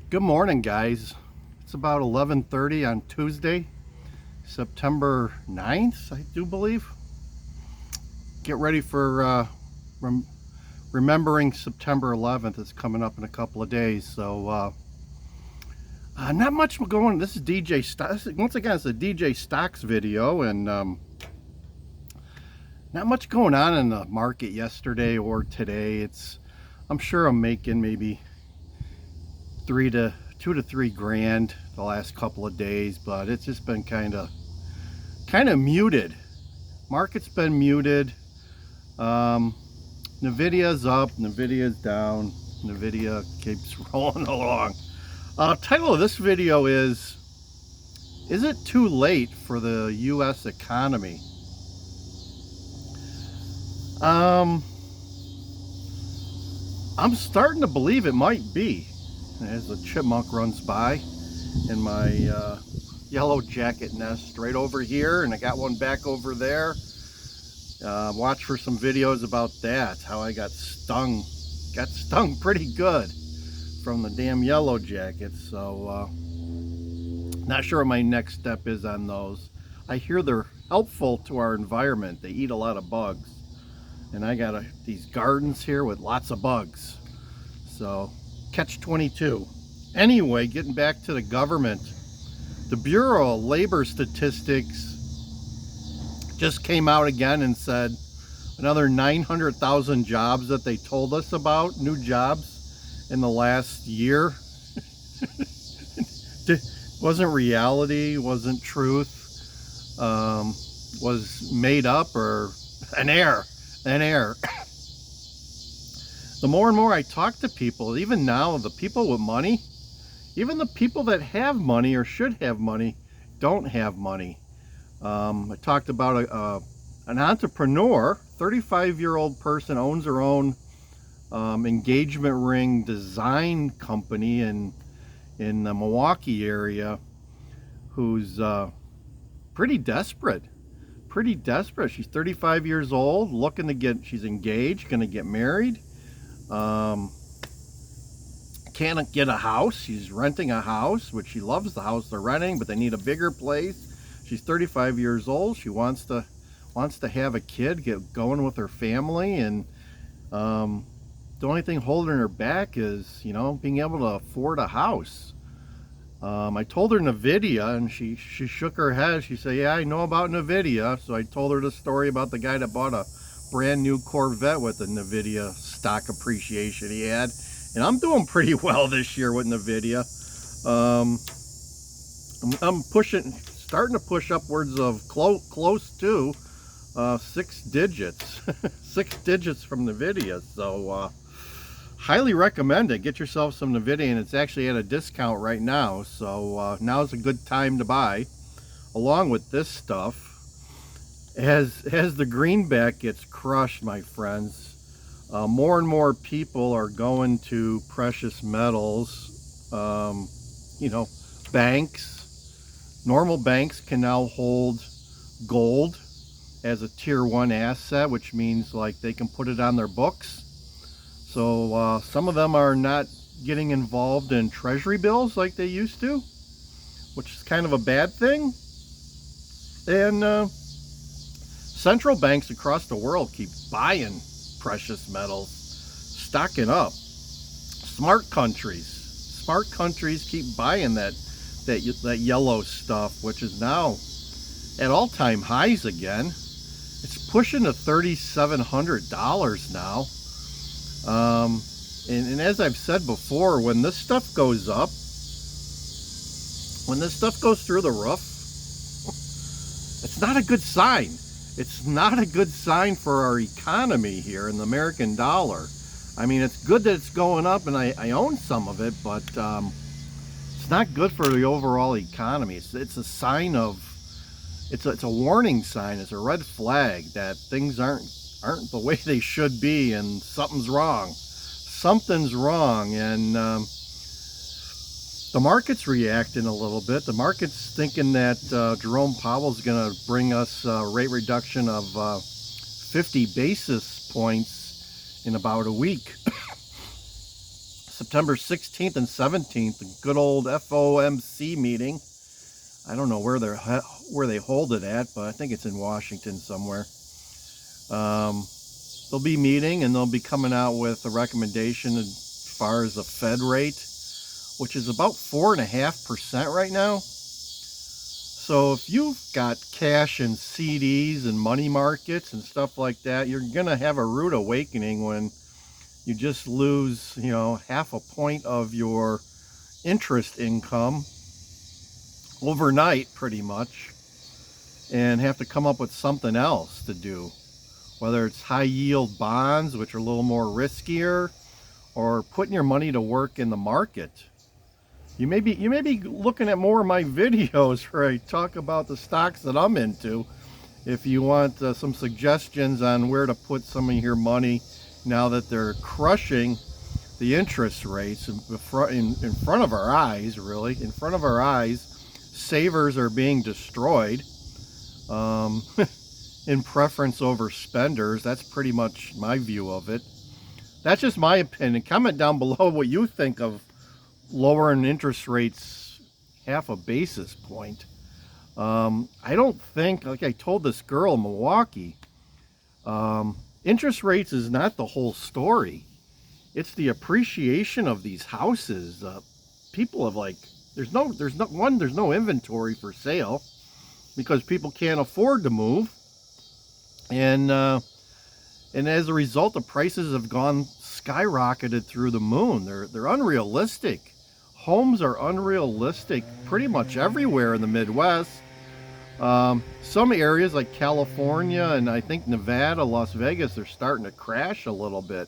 Good morning, guys. It's about 11:30 on Tuesday, September 9th, I do believe. Get ready for remembering September 11th. It's coming up in a couple of days. So not much going. This is DJ Stocks. Once again, it's a DJ Stocks video, and not much going on in the market yesterday or today. I'm sure I'm making maybe 2 to 3 grand the last couple of days, but it's just been kind of muted. Market's been muted. Nvidia's up, Nvidia's down, Nvidia keeps rolling along. Title of this video is it too late for the US economy? I'm starting to believe it might be. As the chipmunk runs by in my yellow jacket nest right over here, and I got one back over there. Watch for some videos about that, how I got stung pretty good from the damn yellow jackets. So not sure what my next step is on those. I hear they're helpful to our environment. They eat a lot of bugs, and I got these gardens here with lots of bugs, so catch-22. Anyway, getting back to the government, the Bureau of Labor Statistics just came out again and said another 900,000 jobs that they told us about, new jobs in the last year. Wasn't reality, wasn't truth, was made up or an error. The more and more I talk to people, even now, the people with money, even the people that have money or should have money, don't have money. I talked about an entrepreneur, 35-year-old person, owns her own engagement ring design company in the Milwaukee area, who's pretty desperate. She's 35 years old, she's engaged, gonna get married. Can't get a house. She's renting a house, which she loves the house they're renting, but they need a bigger place. She's 35 years old. She wants to have a kid, get going with her family, and the only thing holding her back is, being able to afford a house. I told her Nvidia, and she shook her head. She said, "Yeah, I know about Nvidia." So I told her the story about the guy that bought a brand new Corvette with the Nvidia stock appreciation he had, and I'm doing pretty well this year with Nvidia. I'm starting to push upwards of close to 6 digits, 6 digits from Nvidia. So highly recommend it. Get yourself some Nvidia, and it's actually at a discount right now. So now's a good time to buy, along with this stuff. As the greenback gets crushed, my friends, more and more people are going to precious metals. Banks, normal banks can now hold gold as a tier 1 asset, which means like they can put it on their books. So some of them are not getting involved in treasury bills like they used to, which is kind of a bad thing. And central banks across the world keep buying precious metals, stocking up. Smart countries keep buying that yellow stuff, which is now at all-time highs again. It's pushing to $3,700 now. And as I've said before, when this stuff goes up, when this stuff goes through the roof, it's not a good sign. It's not a good sign for our economy here in the American dollar. I mean, it's good that it's going up, and I own some of it, but it's not good for the overall economy. It's a sign of, it's a warning sign. It's a red flag that things aren't the way they should be, and something's wrong. And the market's reacting a little bit. The market's thinking that Jerome Powell's going to bring us a rate reduction of 50 basis points in about a week. September 16th and 17th, the good old FOMC meeting. I don't know where they hold it at, but I think it's in Washington somewhere. They'll be meeting and they'll be coming out with a recommendation as far as the Fed rate, which is about 4.5% right now. So if you've got cash in CDs and money markets and stuff like that, you're going to have a rude awakening when you just lose, half a point of your interest income overnight pretty much, and have to come up with something else to do. Whether it's high yield bonds, which are a little more riskier, or putting your money to work in the market. You may be looking at more of my videos where I talk about the stocks that I'm into. If you want some suggestions on where to put some of your money now that they're crushing the interest rates in front of our eyes, really. In front of our eyes, savers are being destroyed in preference over spenders. That's pretty much my view of it. That's just my opinion. Comment down below what you think of lowering interest rates half a basis point. I don't think, like I told this girl in Milwaukee, interest rates is not the whole story. It's the appreciation of these houses. People have there's no inventory for sale because people can't afford to move, and as a result, the prices have gone skyrocketed through the moon. They're unrealistic. Homes are unrealistic pretty much everywhere in the Midwest. Some areas like California and I think Nevada, Las Vegas, they're starting to crash a little bit.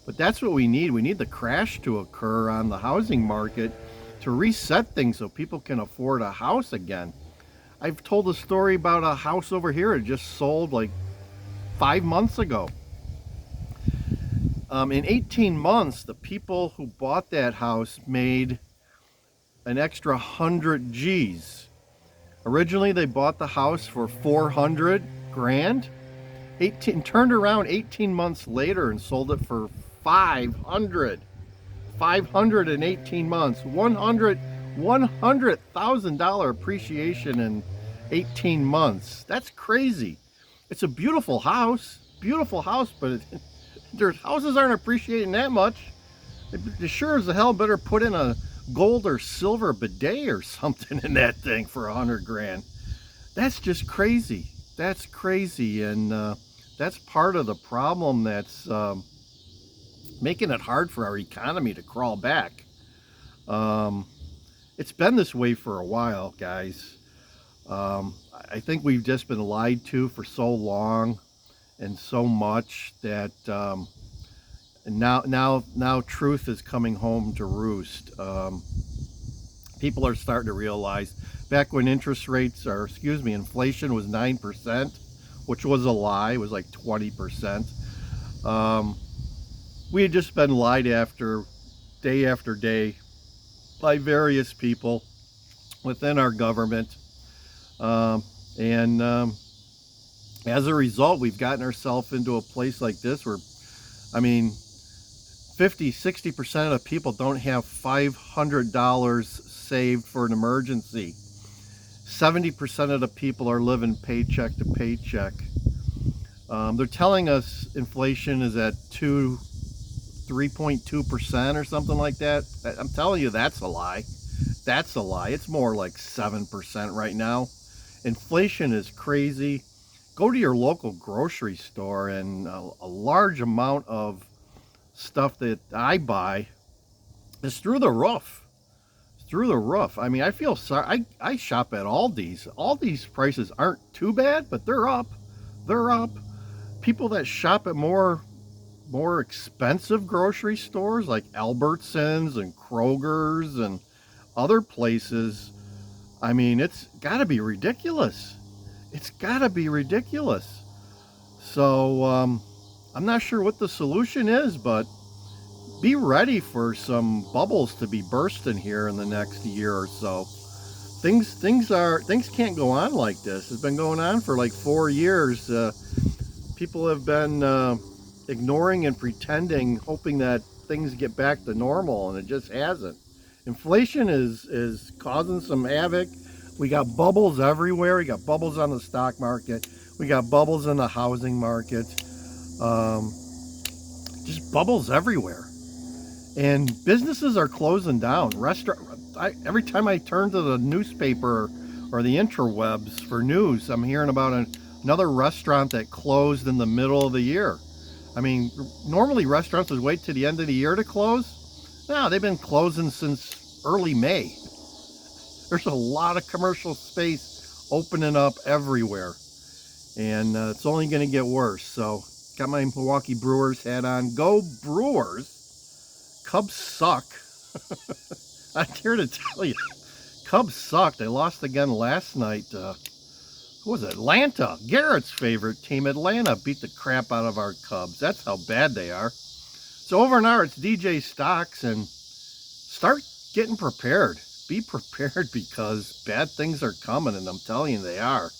But that's what we need. We need the crash to occur on the housing market to reset things so people can afford a house again. I've told a story about a house over here that just sold like 5 months ago. In 18 months, the people who bought that house made an extra 100 G's. Originally, they bought the house for 400 grand. Turned around 18 months later and sold it for 500. 500 in 18 months. $100,000 appreciation in 18 months. That's crazy. It's a beautiful house, but their houses aren't appreciating that much. They sure as the hell better put in a gold or silver bidet or something in that thing for 100 grand. That's just crazy. That's crazy, and that's part of the problem that's making it hard for our economy to crawl back. It's been this way for a while, guys. I think we've just been lied to for so long and so much that now truth is coming home to roost. People are starting to realize back when inflation was 9%, which was a lie. It was like 20%. We had just been lied after day by various people within our government. As a result, we've gotten ourselves into a place like this where, 50-60% of people don't have $500 saved for an emergency. 70% of the people are living paycheck to paycheck. They're telling us inflation is at 3.2% or something like that. I'm telling you, that's a lie. That's a lie. It's more like 7% right now. Inflation is crazy. Go to your local grocery store, and a large amount of stuff that I buy is through the roof. It's through the roof. I feel sorry. I shop at Aldi's. Aldi's prices aren't too bad, but they're up. They're up. People that shop at more expensive grocery stores like Albertsons and Kroger's and other places, it's got to be ridiculous. It's got to be ridiculous. So I'm not sure what the solution is, but be ready for some bubbles to be bursting here in the next year or so. Things can't go on like this. It's been going on for like 4 years. People have been ignoring and pretending, hoping that things get back to normal, and it just hasn't. Inflation is causing some havoc. We got bubbles everywhere. We got bubbles on the stock market. We got bubbles in the housing market. Just bubbles everywhere. And businesses are closing down. Every time I turn to the newspaper or the interwebs for news, I'm hearing about another restaurant that closed in the middle of the year. I mean, normally restaurants would wait to the end of the year to close. No, they've been closing since early May. There's a lot of commercial space opening up everywhere, and it's only going to get worse. So, got my Milwaukee Brewers hat on. Go Brewers! Cubs suck. I'm here to tell you, Cubs suck. They lost again last night. Who was it? Atlanta. Garrett's favorite team, Atlanta, beat the crap out of our Cubs. That's how bad they are. So over and out, it's DJ Stocks, and start getting prepared. Be prepared, because bad things are coming, and I'm telling you they are.